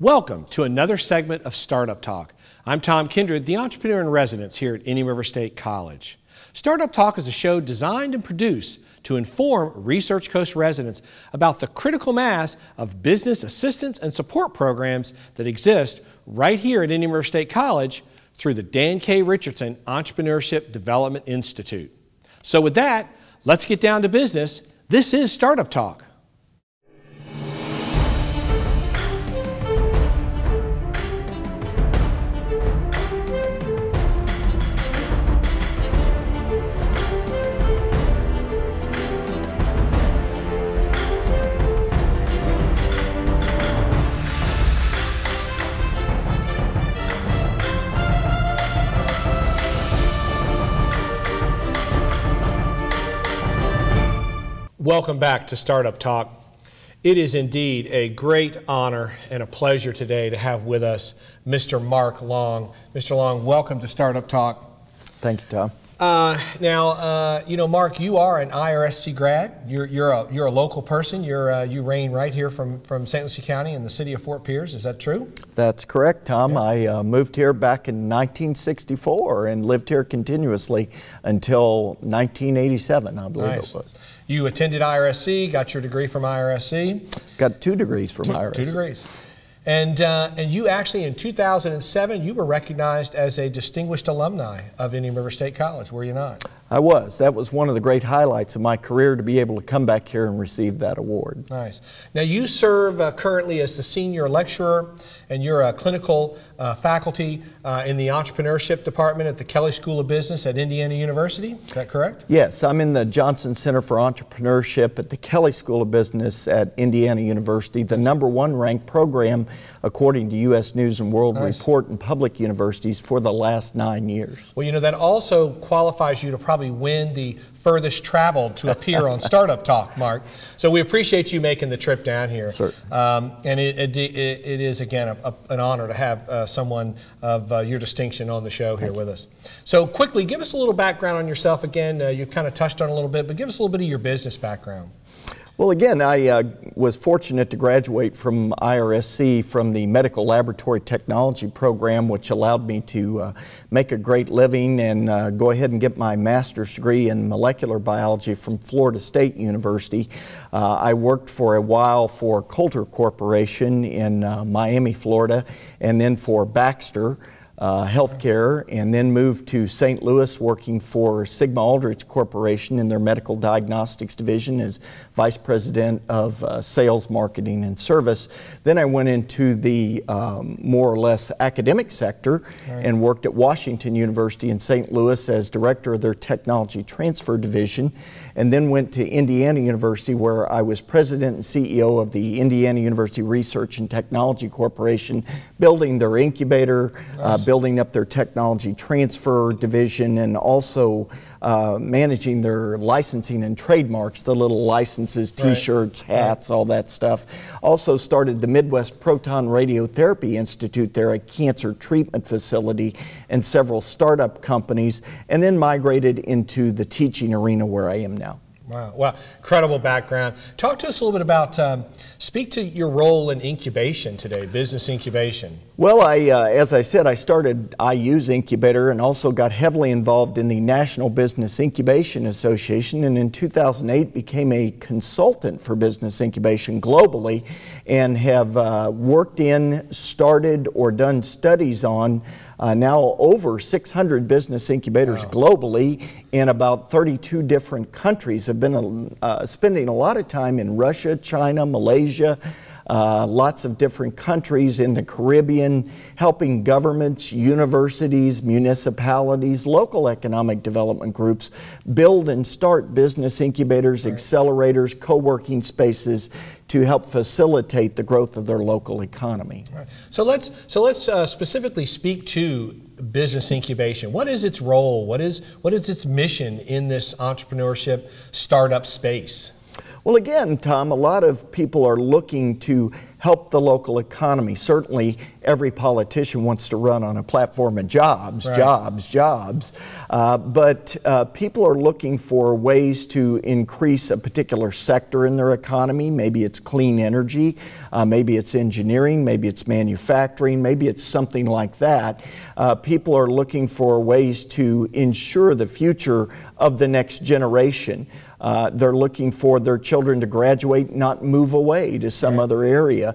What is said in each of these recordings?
Welcome to another segment of Startup Talk. I'm Tom Kindred, the entrepreneur in residence here at Indian River State College. Startup Talk is a show designed and produced to inform Research Coast residents about the critical mass of business assistance and support programs that exist right here at Indian River State College through the Dan K. Richardson Entrepreneurship Development Institute. So with that, let's get down to business. This is Startup Talk. Welcome back to Startup Talk. It is indeed a great honor and a pleasure today to have with us Mr. Mark Long. Mr. Long, welcome to Startup Talk. Thank you, Tom. Mark, you are an IRSC grad. You're a local person. You reign right here from St. Lucie County in the city of Fort Pierce. Is that true? That's correct, Tom. Yeah. I moved here back in 1964 and lived here continuously until 1987, I believe Nice. it was. You attended IRSC, got your degree from IRSC. Got 2 degrees from IRSC. 2 degrees. And you actually, in 2007, you were recognized as a distinguished alumni of Indian River State College, were you not? I was. That was one of the great highlights of my career, to be able to come back here and receive that award. Nice. Now you serve currently as the senior lecturer, and you're a clinical faculty in the entrepreneurship department at the Kelley School of Business at Indiana University. Is that correct? Yes, I'm in the Johnson Center for Entrepreneurship at the Kelley School of Business at Indiana University, the #1 ranked program according to U.S. News and World Nice. Report in public universities for the last 9 years. Well, you know, that also qualifies you to probably win the furthest traveled to appear on Startup Talk, Mark. So we appreciate you making the trip down here. And it is, again, an honor to have someone of your distinction on the show here with us. So quickly, give us a little background on yourself again. You've kind of touched on it a little bit, but give us a little bit of your business background. Well, again, I was fortunate to graduate from IRSC from the Medical Laboratory Technology program, which allowed me to make a great living and go ahead and get my master's degree in molecular biology from Florida State University. I worked for a while for Coulter Corporation in Miami, Florida, and then for Baxter Healthcare, and then moved to St. Louis working for Sigma Aldrich Corporation in their medical diagnostics division as Vice President of Sales, Marketing, and Service. Then I went into the more or less academic sector and worked at Washington University in St. Louis as Director of their Technology Transfer Division, and then went to Indiana University where I was President and CEO of the Indiana University Research and Technology Corporation, building their incubator, building up their technology transfer division, and also managing their licensing and trademarks, the little licenses, t-shirts, hats, all that stuff. Also started the Midwest Proton Radiotherapy Institute there, a cancer treatment facility, and several startup companies, and then migrated into the teaching arena where I am now. Wow, well, incredible background. Talk to us a little bit about, speak to your role in incubation today, business incubation. Well, as I said, I use Incubator and also got heavily involved in the National Business Incubation Association, and in 2008 became a consultant for business incubation globally, and have worked in, started, or done studies on now over 600 business incubators globally in about 32 different countries. Have been spending a lot of time in Russia, China, Malaysia, lots of different countries in the Caribbean, helping governments, universities, municipalities, local economic development groups build and start business incubators, accelerators, co-working spaces to help facilitate the growth of their local economy. Right. So let's specifically speak to business incubation. What is its role? What is its mission in this entrepreneurship startup space? Well, again, Tom, a lot of people are looking to help the local economy. Certainly, every politician wants to run on a platform of jobs, right. jobs. But people are looking for ways to increase a particular sector in their economy. Maybe it's clean energy, maybe it's engineering, maybe it's manufacturing, maybe it's something like that. People are looking for ways to ensure the future of the next generation. They're looking for their children to graduate, not move away to some other area.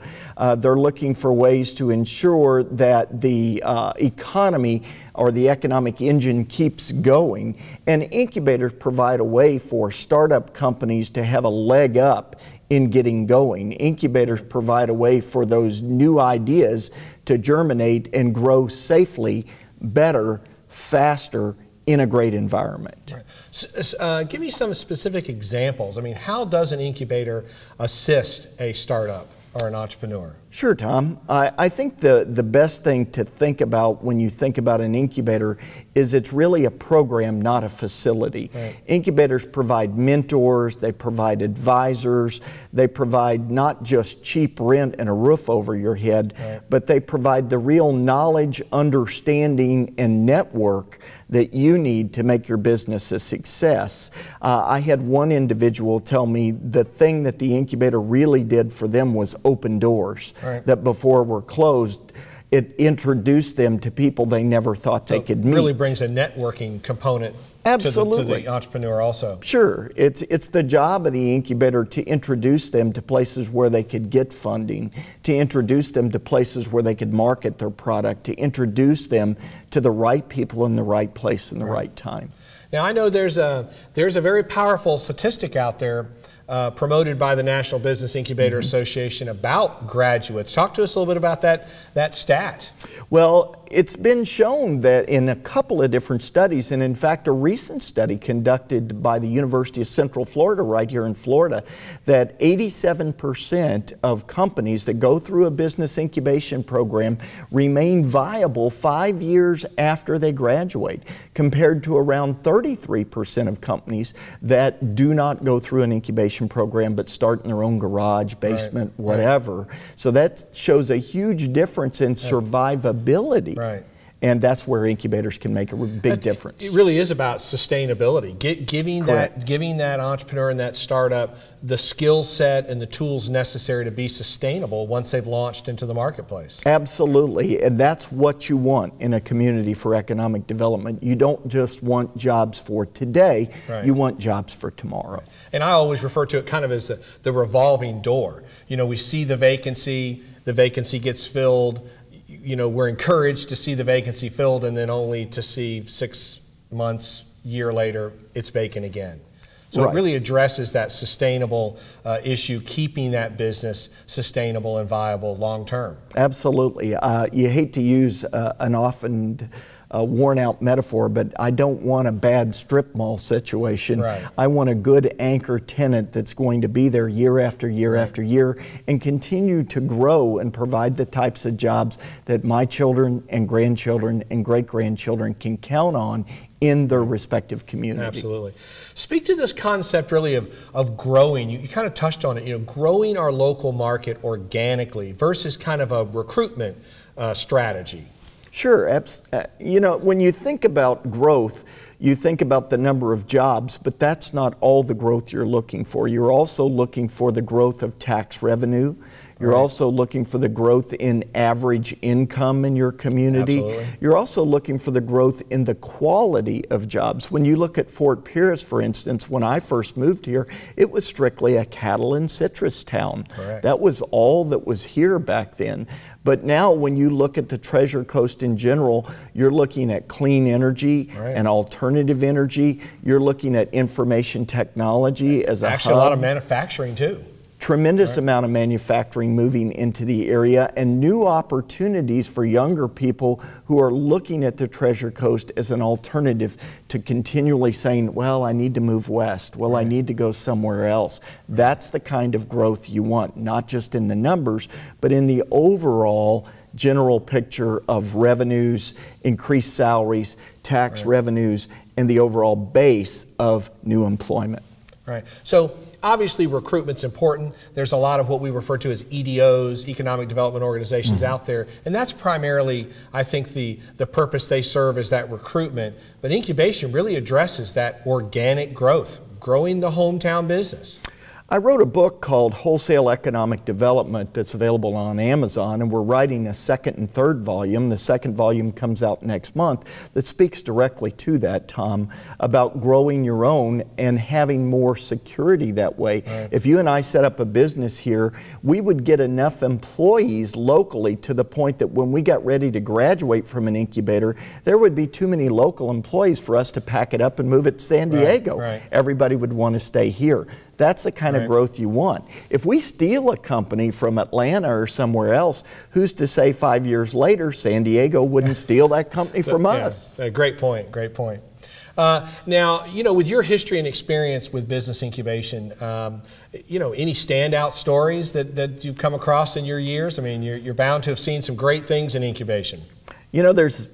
They're looking for ways to ensure that the economy or the economic engine keeps going. And incubators provide a way for startup companies to have a leg up in getting going. Incubators provide a way for those new ideas to germinate and grow safely, better, faster, in a great environment. Right. So, give me some specific examples. I mean, how does an incubator assist a startup or an entrepreneur? Sure, Tom. I think the best thing to think about when you think about an incubator is it's really a program, not a facility. Right. Incubators provide mentors, they provide advisors, they provide not just cheap rent and a roof over your head, right. but they provide the real knowledge, understanding, and network that you need to make your business a success. I had one individual tell me the thing that the incubator really did for them was open doors. Right. That before were closed. It introduced them to people they never thought they could meet. It really brings a networking component Absolutely. to the entrepreneur also. Sure. It's the job of the incubator to introduce them to places where they could get funding, to introduce them to places where they could market their product, to introduce them to the right people in the right place in the right time. Now, I know there's a very powerful statistic out there promoted by the National Business Incubator Association about graduates. Talk to us a little bit about that stat. Well, it's been shown that in a couple of different studies, and in fact a recent study conducted by the University of Central Florida right here in Florida, that 87% of companies that go through a business incubation program remain viable 5 years after they graduate, compared to around 33% of companies that do not go through an incubation program but start in their own garage, basement, whatever. So that shows a huge difference in survivability. Right. And that's where incubators can make a big difference. It really is about sustainability, giving that entrepreneur and that startup the skill set and the tools necessary to be sustainable once they've launched into the marketplace. Absolutely, and that's what you want in a community for economic development. You don't just want jobs for today, you want jobs for tomorrow. Right. And I always refer to it kind of as the revolving door. You know, we see the vacancy gets filled. You know, we're encouraged to see the vacancy filled, and then only to see 6 months, year later, it's vacant again. So it really addresses that sustainable issue, keeping that business sustainable and viable long term. Absolutely. You hate to use an often worn out metaphor, but I don't want a bad strip mall situation. Right. I want a good anchor tenant that's going to be there year after year after year and continue to grow and provide the types of jobs that my children and grandchildren and great-grandchildren can count on in their respective community. Absolutely. Speak to this concept really of growing. You kind of touched on it, you know, growing our local market organically versus kind of a recruitment strategy. Sure. You know, when you think about growth, you think about the number of jobs, but that's not all the growth you're looking for. You're also looking for the growth of tax revenue. You're also looking for the growth in average income in your community. Absolutely. You're also looking for the growth in the quality of jobs. When you look at Fort Pierce, for instance, when I first moved here, it was strictly a cattle and citrus town. Correct. That was all that was here back then. But now when you look at the Treasure Coast in general, you're looking at clean energy and alternative energy. You're looking at information technology as a Actually, hub. a lot of manufacturing too. Tremendous amount of manufacturing moving into the area, and new opportunities for younger people who are looking at the Treasure Coast as an alternative to continually saying, well, I need to move west, well, I need to go somewhere else. That's the kind of growth you want, not just in the numbers, but in the overall general picture of revenues, increased salaries, tax revenues, and the overall base of new employment. Right. So obviously recruitment's important. There's a lot of what we refer to as EDOs, economic development organizations out there, and that's primarily, I think, the purpose they serve is that recruitment. But incubation really addresses that organic growth, growing the hometown business. I wrote a book called Wholesale Economic Development that's available on Amazon, and we're writing a second and third volume. The second volume comes out next month that speaks directly to that, Tom, about growing your own and having more security that way. Right. If you and I set up a business here, we would get enough employees locally to the point that when we got ready to graduate from an incubator, there would be too many local employees for us to pack it up and move it to San Diego. Right. Everybody would want to stay here. That's the kind of growth you want. If we steal a company from Atlanta or somewhere else, who's to say 5 years later San Diego wouldn't steal that company from us? Great point, great point. Now, you know, with your history and experience with business incubation, you know, any standout stories that you've come across in your years? I mean, you're bound to have seen some great things in incubation. You know, there's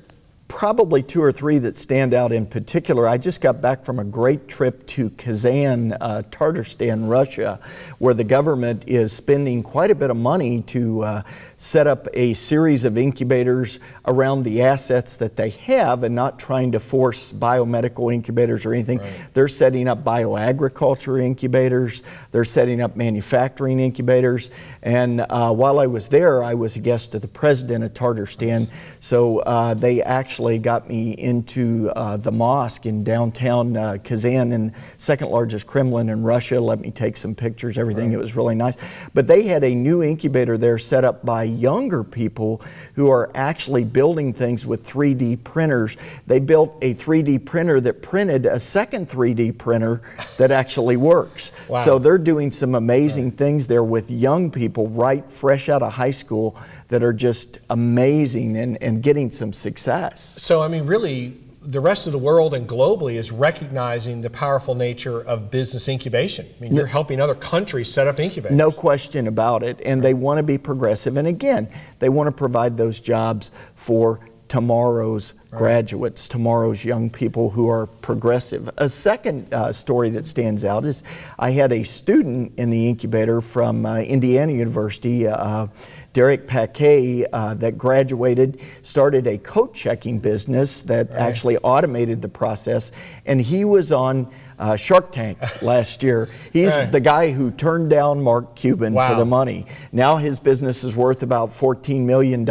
probably two or three that stand out in particular. I just got back from a great trip to Kazan, Tatarstan, Russia, where the government is spending quite a bit of money to set up a series of incubators around the assets that they have and not trying to force biomedical incubators or anything. Right. They're setting up bioagriculture incubators. They're setting up manufacturing incubators. And while I was there, I was a guest of the president of Tatarstan. Nice. So they actually got me into the mosque in downtown Kazan, and second largest Kremlin in Russia. Let me take some pictures, everything. Right. It was really nice. But they had a new incubator there set up by younger people who are actually building things with 3D printers. They built a 3D printer that printed a second 3D printer that actually works. Wow. So they're doing some amazing things there with young people right fresh out of high school that are just amazing and getting some success. So, I mean, really, the rest of the world and globally is recognizing the powerful nature of business incubation. I mean, you're helping other countries set up incubators. No question about it. And they want to be progressive. And again, they want to provide those jobs for tomorrow's graduates, tomorrow's young people who are progressive. A second story that stands out is I had a student in the incubator from Indiana University, Derek Paquet, that graduated, started a coat checking business that actually automated the process, and he was on Shark Tank last year. He's the guy who turned down Mark Cuban for the money. Now his business is worth about $14 million,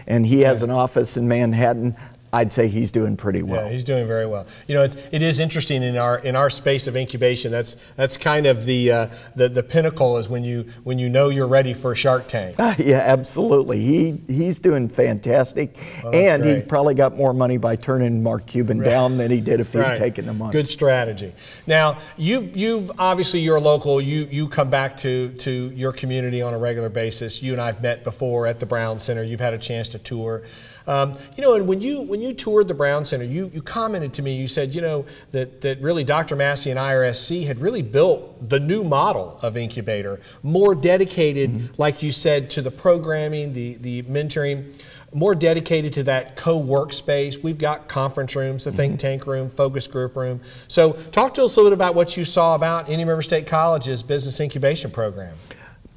and he has an office in Manhattan. I'd say he's doing pretty well. Yeah, he's doing very well. You know, it is interesting in our space of incubation. That's kind of the pinnacle is when you know you're ready for Shark Tank. Yeah, absolutely. He's doing fantastic, and he probably got more money by turning Mark Cuban down than he did if he'd taken the money. Good strategy. Now, you obviously you're local. You come back to your community on a regular basis. You and I've met before at the Brown Center. You've had a chance to tour. You know, and when you toured the Brown Center, you commented to me, you said, you know, that really Dr. Massey and IRSC had really built the new model of incubator, more dedicated, like you said, to the programming, the mentoring, more dedicated to that co-workspace. We've got conference rooms, the think tank room, focus group room. So talk to us a little bit about what you saw about Indian River State College's business incubation program.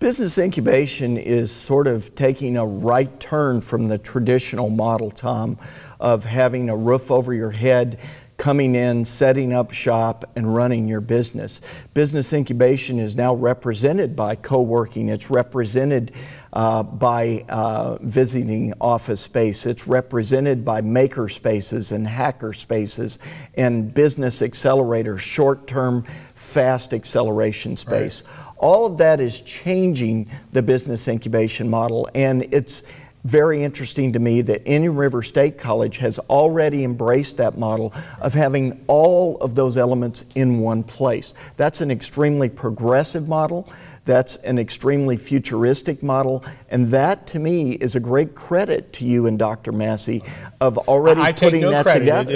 Business incubation is sort of taking a right turn from the traditional model, Tom, of having a roof over your head, coming in, setting up shop, and running your business. Business incubation is now represented by co-working. It's represented by visiting office space. It's represented by maker spaces and hacker spaces and business accelerators, short-term, fast acceleration space. Right. All of that is changing the business incubation model, and it's very interesting to me that Indian River State College has already embraced that model of having all of those elements in one place. That's an extremely progressive model. That's an extremely futuristic model, and that to me is a great credit to you and Dr. Massey of already putting that together.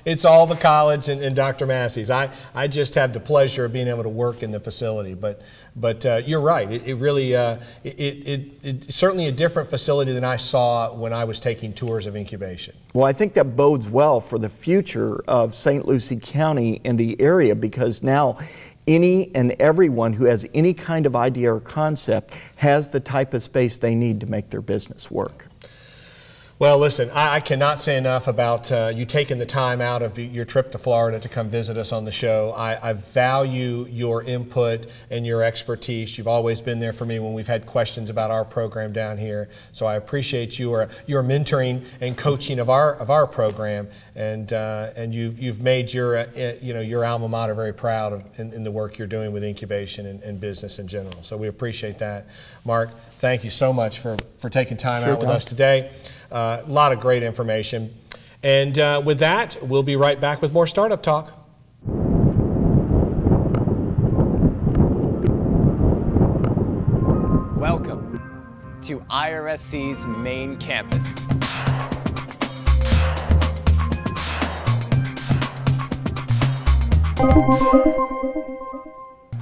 It's all the college and Dr. Massey's. I just have the pleasure of being able to work in the facility, but you're right. It really it's certainly a different facility than I saw when I was taking tours of incubation. Well, I think that bodes well for the future of St. Lucie County and the area, because now any and everyone who has any kind of idea or concept has the type of space they need to make their business work. Well, listen, I cannot say enough about you taking the time out of your trip to Florida to come visit us on the show. I value your input and your expertise. You've always been there for me when we've had questions about our program down here. So I appreciate your mentoring and coaching of our program, and you've made your your alma mater very proud in the work you're doing with incubation and business in general. So we appreciate that, Mark. Thank you so much for taking time out with us today. A lot of great information. And with that, we'll be right back with more Startup Talk. Welcome to IRSC's main campus.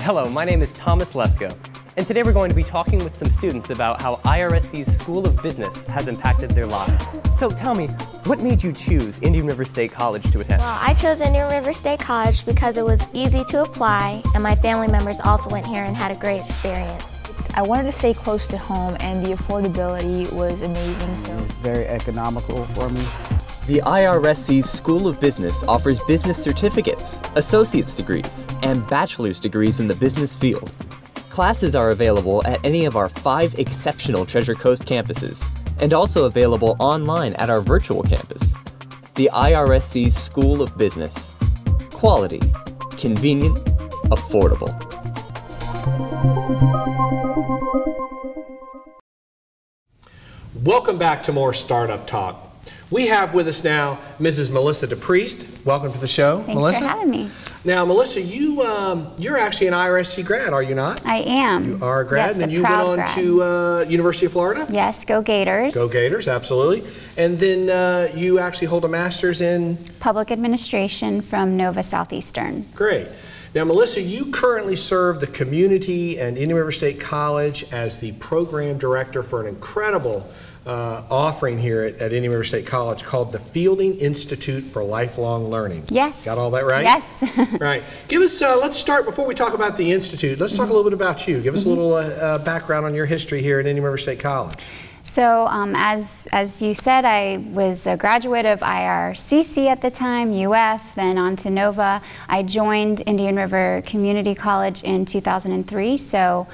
Hello, my name is Thomas Lesko. And today we're going to be talking with some students about how IRSC's School of Business has impacted their lives. So tell me, what made you choose Indian River State College to attend? Well, I chose Indian River State College because it was easy to apply, and my family members also went here and had a great experience. I wanted to stay close to home, and the affordability was amazing. So it's very economical for me. The IRSC's School of Business offers business certificates, associate's degrees, and bachelor's degrees in the business field. Classes are available at any of our 5 exceptional Treasure Coast campuses, and also available online at our virtual campus. The IRSC School of Business. Quality, convenient, affordable. Welcome back to more Startup Talk. We have with us now Mrs. Melissa DePriest. Welcome to the show, Thanks Melissa. for having me. Now, Melissa, you're actually an IRSC grad, are you not? I am. You are a grad, yes, and then you went on to University of Florida? Yes, go Gators. Go Gators, absolutely. And then you actually hold a master's in? Public Administration from Nova Southeastern. Great. Now, Melissa, you currently serve the community and Indian River State College as the program director for an incredible offering here at Indian River State College called the Fielden Institute for Lifelong Learning. Yes. Got all that right? Yes. Right. Give us, let's start, before we talk about the Institute, let's talk a little bit about you. Give us a little background on your history here at Indian River State College. So as you said, I was a graduate of IRCC at the time, UF, then on to Nova. I joined Indian River Community College in 2003, so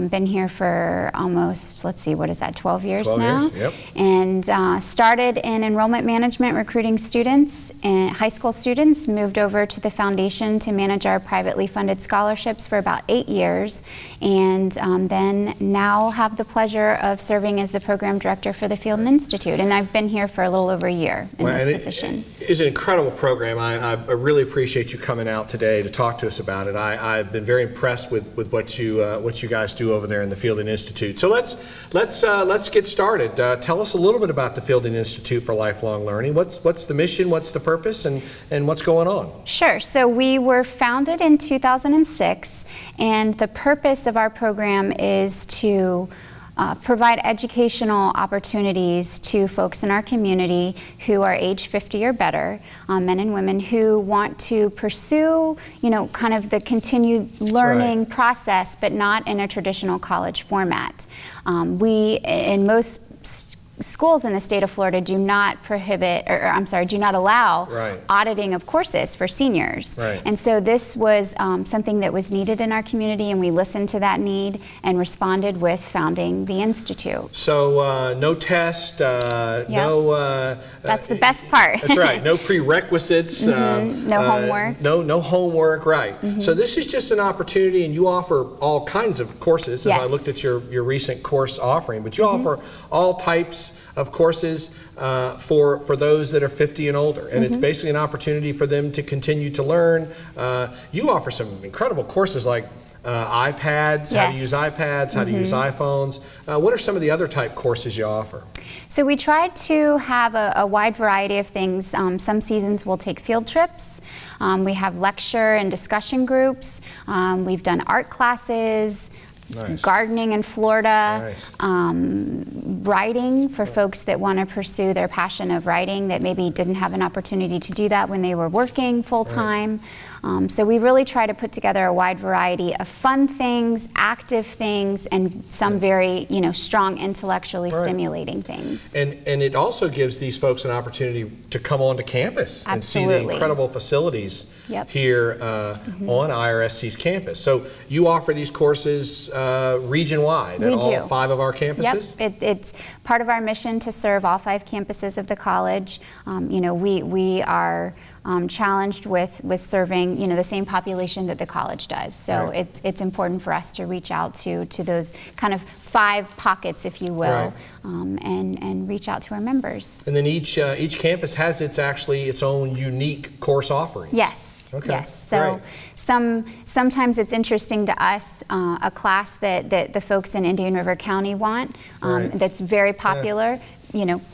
been here for almost, let's see, what is that, 12 years 12 now? Years, yep. And started in enrollment management, recruiting students, and high school students, moved over to the foundation to manage our privately funded scholarships for about 8 years, and then now have the pleasure of serving as the program director for the Fielden Institute, and I've been here for a little over a year in this position. It's an incredible program. I really appreciate you coming out today to talk to us about it. I've been very impressed with what you guys do over there in the Fielden Institute. So let's get started. Tell us a little bit about the Fielden Institute for Lifelong Learning. What's the mission? What's the purpose? And what's going on? Sure. So we were founded in 2006, and the purpose of our program is to provide educational opportunities to folks in our community who are age 50 or better, men and women who want to pursue, kind of the continued learning process, but not in a traditional college format. We, in most schools in the state of Florida, do not prohibit, do not allow auditing of courses for seniors. And so this was something that was needed in our community, and we listened to that need and responded with founding the Institute. So no test, no... That's the best part. That's right, no prerequisites. No homework. No homework, right. So this is just an opportunity, and you offer all kinds of courses, as I looked at your recent course offering, but you offer all types of courses for those that are 50 and older, and it's basically an opportunity for them to continue to learn. You offer some incredible courses like iPads, how to use iPads, how to use iPhones. What are some of the other type courses you offer? So we try to have a wide variety of things. Some seasons we'll take field trips. We have lecture and discussion groups. We've done art classes, Nice. Gardening in Florida, Nice. writing for folks that want to pursue their passion of writing that maybe didn't have an opportunity to do that when they were working full-time. Right. So we really try to put together a wide variety of fun things, active things, and some very, strong intellectually stimulating things. And it also gives these folks an opportunity to come onto campus and see the incredible facilities here on IRSC's campus. So you offer these courses region-wide at all 5 of our campuses? Yep, it's part of our mission to serve all 5 campuses of the college. We are challenged with serving the same population that the college does. So it's important for us to reach out to those kind of 5 pockets, if you will, and reach out to our members. And then each campus has its own unique course offerings. Yes. Okay. Yes. So sometimes it's interesting to us, a class that the folks in Indian River County want, that's very popular.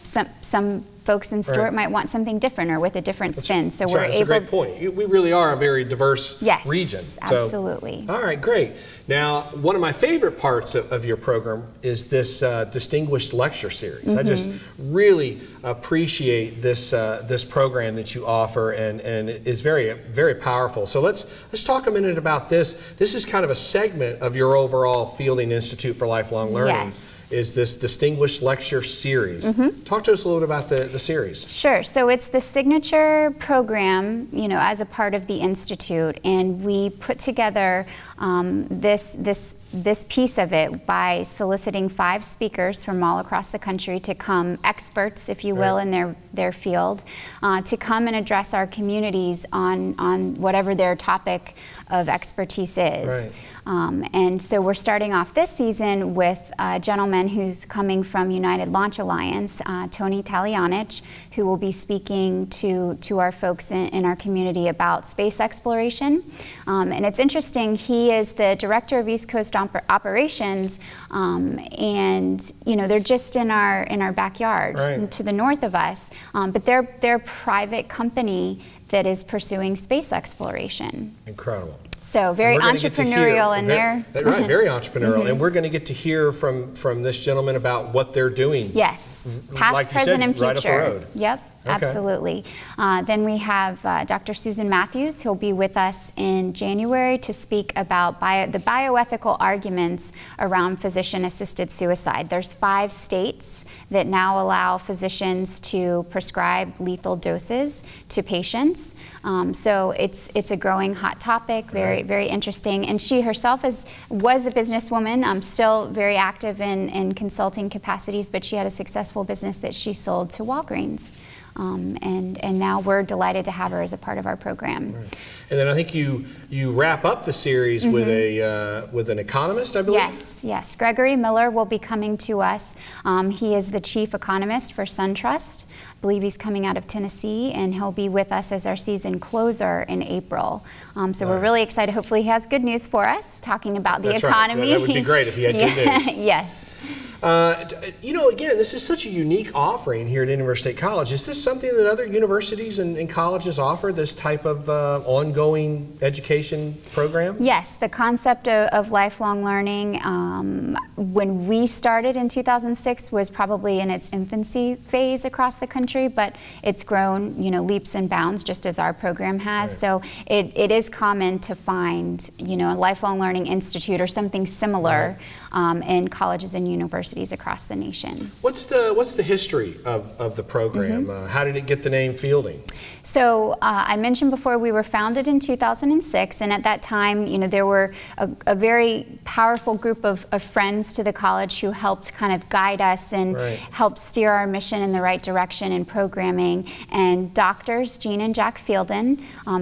Some folks in Stewart might want something different or with a different spin. So we're able. That's a great point. We really are a very diverse region. Yes, absolutely. All right, great. Now, one of my favorite parts of your program is this distinguished lecture series. I just really appreciate this program that you offer, and it is very, very powerful. So let's talk a minute about this. This is kind of a segment of your overall Fielden Institute for Lifelong Learning. Is this distinguished lecture series? Talk to us a little bit about the series. Sure. So it's the signature program, as a part of the Institute, and we put together this piece of it by soliciting 5 speakers from all across the country to come, experts, if you will, in their field, to come and address our communities on whatever their topic of expertise is. And so we're starting off this season with a gentleman who's coming from United Launch Alliance, Tony Talianich, who will be speaking to our folks in our community about space exploration. And it's interesting, he is the director of East Coast operations, and they're just in our backyard to the north of us, but they're a private company that is pursuing space exploration. Incredible. So very entrepreneurial in there. Right, very entrepreneurial. And we're going to get to hear from this gentleman about what they're doing. Yes, past, like present, and future. Right up the road. Yep. Absolutely. Then we have Dr. Susan Matthews, who will be with us in January to speak about the bioethical arguments around physician-assisted suicide. There's 5 states that now allow physicians to prescribe lethal doses to patients. So it's a growing hot topic, very interesting. And she herself was a businesswoman, still very active in consulting capacities, but she had a successful business that she sold to Walgreens. And now we're delighted to have her as a part of our program. And then I think you wrap up the series with an economist, I believe? Yes. Gregory Miller will be coming to us. He is the chief economist for SunTrust. I believe he's coming out of Tennessee, and he'll be with us as our season closer in April. So we're really excited. Hopefully he has good news for us, talking about the economy. That would be great if he had good news. Yes. Again, this is such a unique offering here at Indian River State College. Is this something that other universities and colleges offer, this type of ongoing education program? Yes, the concept of lifelong learning, when we started in 2006, was probably in its infancy phase across the country, but it's grown, leaps and bounds, just as our program has. So it is common to find, a lifelong learning institute or something similar in colleges and universities across the nation. What's the history of the program? How did it get the name Fielden? So I mentioned before we were founded in 2006, and at that time, there were a very powerful group of friends to the college who helped kind of guide us and help steer our mission in the right direction in programming. And doctors, Jean and Jack Fielden,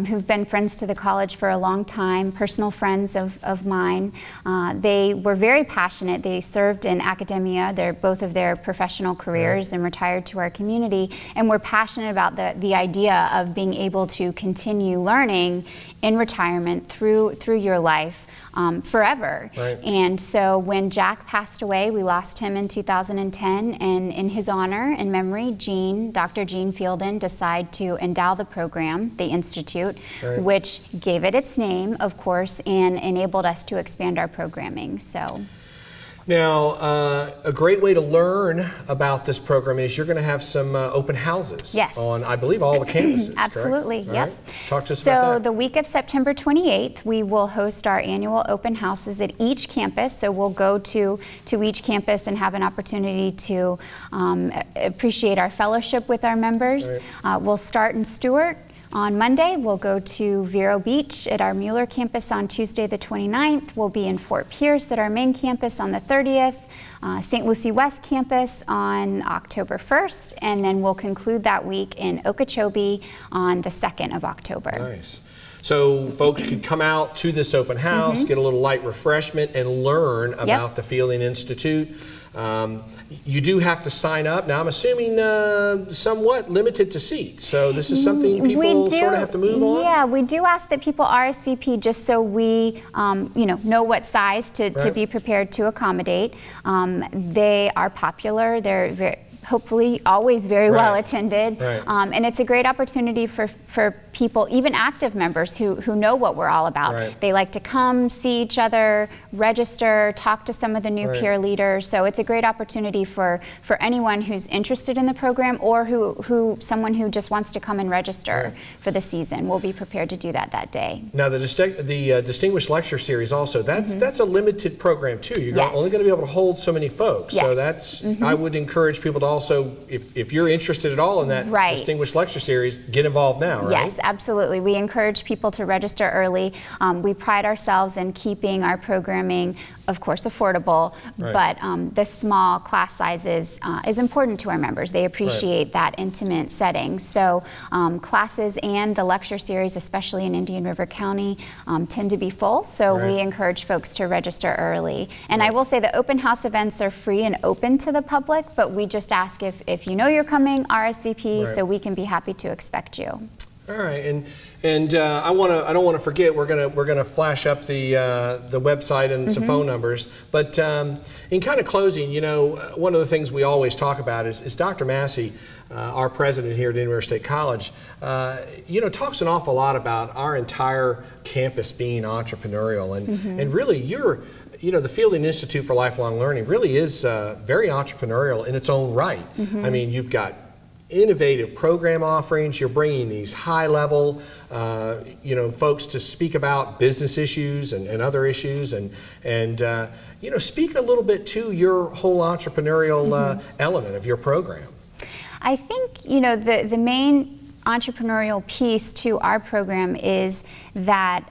who've been friends to the college for a long time, personal friends of mine, they were very passionate. They served in academic academia, both of their professional careers, and retired to our community, and we're passionate about the idea of being able to continue learning in retirement through your life. Forever. Right. And so when Jack passed away, we lost him in 2010, and in his honor and memory, Dr. Gene Fielden decided to endow the program, the Institute, Right. which gave it its name, of course, and enabled us to expand our programming. So. Now, a great way to learn about this program is you're going to have some open houses Yes. on, I believe, all the campuses. Absolutely, correct? All yep. right. Talk to us So about that. the week of September 28th, we will host our annual open houses at each campus. So we'll go to each campus and have an opportunity to appreciate our fellowship with our members. Right. We'll start in Stewart. On Monday, we'll go to Vero Beach at our Mueller campus on Tuesday the 29th. We'll be in Fort Pierce at our main campus on the 30th, St. Lucie West campus on October 1st, and then we'll conclude that week in Okeechobee on the 2nd of October. Nice. So folks could come out to this open house, get a little light refreshment, and learn about the Fielden Institute. You do have to sign up. Now, I'm assuming somewhat limited to seats. So this is something people sort of have to move on? Yeah, we do ask that people RSVP just so we know what size to be prepared to accommodate. They are popular. They're hopefully always very well attended. Right. And it's a great opportunity for people, even active members who know what we're all about. Right. They like to come, see each other, register, talk to some of the new peer leaders. So it's a great opportunity for anyone who's interested in the program or someone who just wants to come and register for the season. We'll be prepared to do that day. Now the Distinguished Lecture Series also, that's a limited program too. You're only going to be able to hold so many folks. Yes. So that's, I would encourage people to also, if you're interested at all in that Distinguished Lecture Series, get involved now, right? Yes, absolutely. We encourage people to register early. We pride ourselves in keeping our programming, of course, affordable, but the small class sizes is important to our members. They appreciate that intimate setting. So classes and the lecture series, especially in Indian River County, tend to be full. So we encourage folks to register early. And I will say the open house events are free and open to the public, but we just ask if you know you're coming, RSVP, so we can be happy to expect you. All right, and I don't want to forget, we're gonna flash up the website and some phone numbers. But in kind of closing, one of the things we always talk about is Dr. Massey, our president here at Indian River State College, talks an awful lot about our entire campus being entrepreneurial, and really the Fielden Institute for Lifelong Learning really is very entrepreneurial in its own right. I mean, you've got innovative program offerings. You're bringing these high-level, folks to speak about business issues and other issues, and speak a little bit to your whole entrepreneurial element of your program. I think the main entrepreneurial piece to our program is that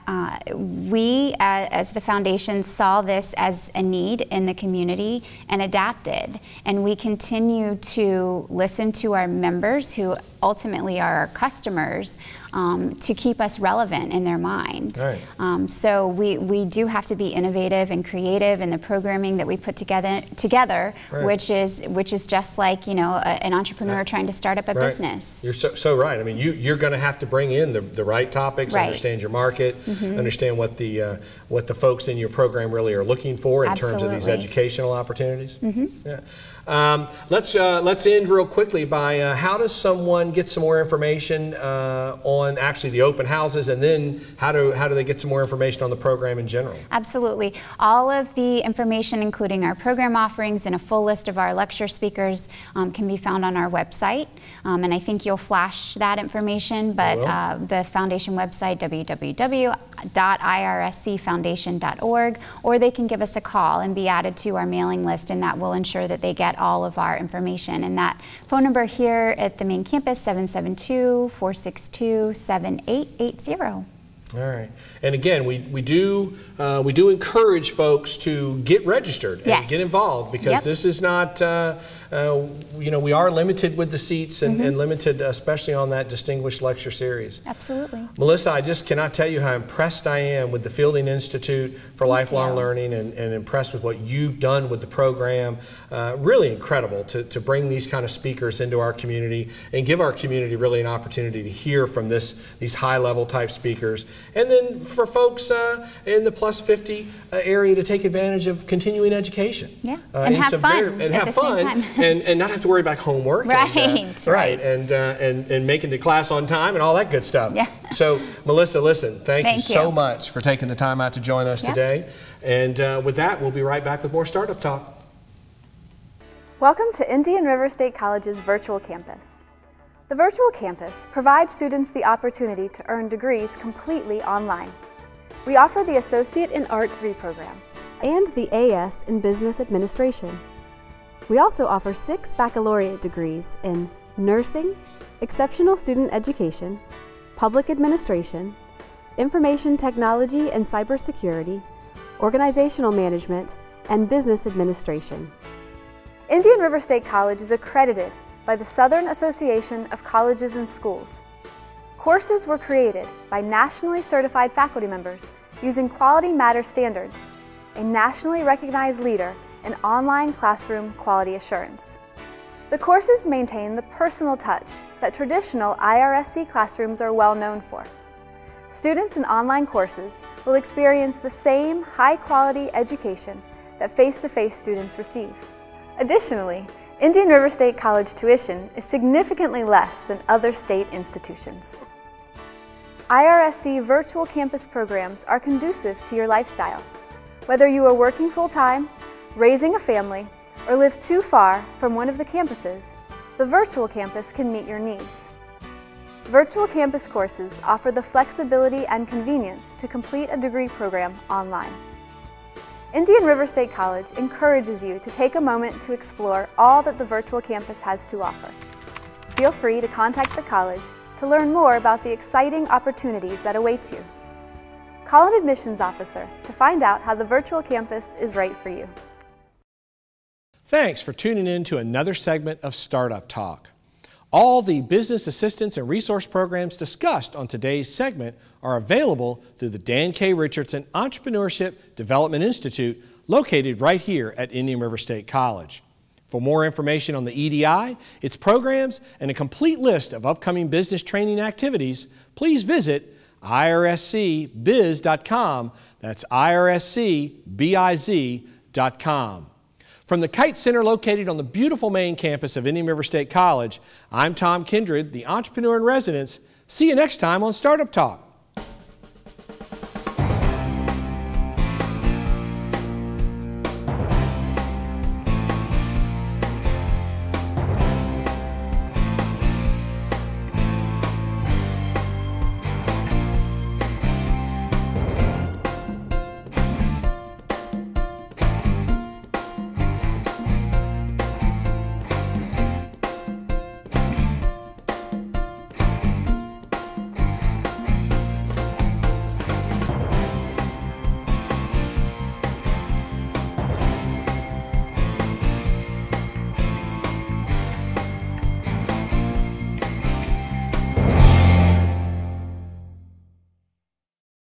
we, as the foundation, saw this as a need in the community and adapted. And we continue to listen to our members, who ultimately are our customers, to keep us relevant in their mind. Right. So we do have to be innovative and creative in the programming that we put together, which is just like an entrepreneur trying to start up a business. You're so right. I mean, you're going to have to bring in the right topics, understand your market, understand what the folks in your program really are looking for in terms of these educational opportunities. Let's end real quickly by how does someone get some more information on actually the open houses, and then how do they get some more information on the program in general? Absolutely. All of the information, including our program offerings and a full list of our lecture speakers, can be found on our website. And I think you'll flash that information, but the foundation website, www.irscfoundation.org, or they can give us a call and be added to our mailing list, and that will ensure that they get all of our information. And that phone number here at the main campus, 772-462-7880. All right. And again, we do encourage folks to get registered and get involved, because this is not, you know, we are limited with the seats and limited especially on that distinguished lecture series. Absolutely. Melissa, I just cannot tell you how impressed I am with the Fielden Institute for Lifelong Learning, and impressed with what you've done with the program. Really incredible to bring these kind of speakers into our community and give our community really an opportunity to hear from these high-level type speakers. And then for folks in the plus 50 area to take advantage of continuing education. Yeah, and have fun. And have fun, and not have to worry about homework. Right. And making the class on time and all that good stuff. Yeah. So, Melissa, listen, thank you so much for taking the time out to join us today. And with that, we'll be right back with more Startup Talk. Welcome to Indian River State College's virtual campus. The virtual campus provides students the opportunity to earn degrees completely online. We offer the Associate in Arts degree program and the AS in Business Administration. We also offer 6 baccalaureate degrees in Nursing, Exceptional Student Education, Public Administration, Information Technology and Cybersecurity, Organizational Management, and Business Administration. Indian River State College is accredited by the Southern Association of Colleges and Schools. Courses were created by nationally certified faculty members using Quality Matters standards, a nationally recognized leader in online classroom quality assurance. The courses maintain the personal touch that traditional IRSC classrooms are well known for. Students in online courses will experience the same high-quality education that face-to-face students receive. Additionally, Indian River State College tuition is significantly less than other state institutions. IRSC virtual campus programs are conducive to your lifestyle. Whether you are working full-time, raising a family, or live too far from one of the campuses, the virtual campus can meet your needs. Virtual campus courses offer the flexibility and convenience to complete a degree program online. Indian River State College encourages you to take a moment to explore all that the virtual campus has to offer. Feel free to contact the college to learn more about the exciting opportunities that await you. Call an admissions officer to find out how the virtual campus is right for you. Thanks for tuning in to another segment of Startup Talk. All the business assistance and resource programs discussed on today's segment are available through the Dan K. Richardson Entrepreneurship Development Institute, located right here at Indian River State College. For more information on the EDI, its programs, and a complete list of upcoming business training activities, please visit irscbiz.com. That's irscbiz.com. From the Kite Center located on the beautiful main campus of Indian River State College, I'm Tom Kindred, the entrepreneur in residence. See you next time on Startup Talk.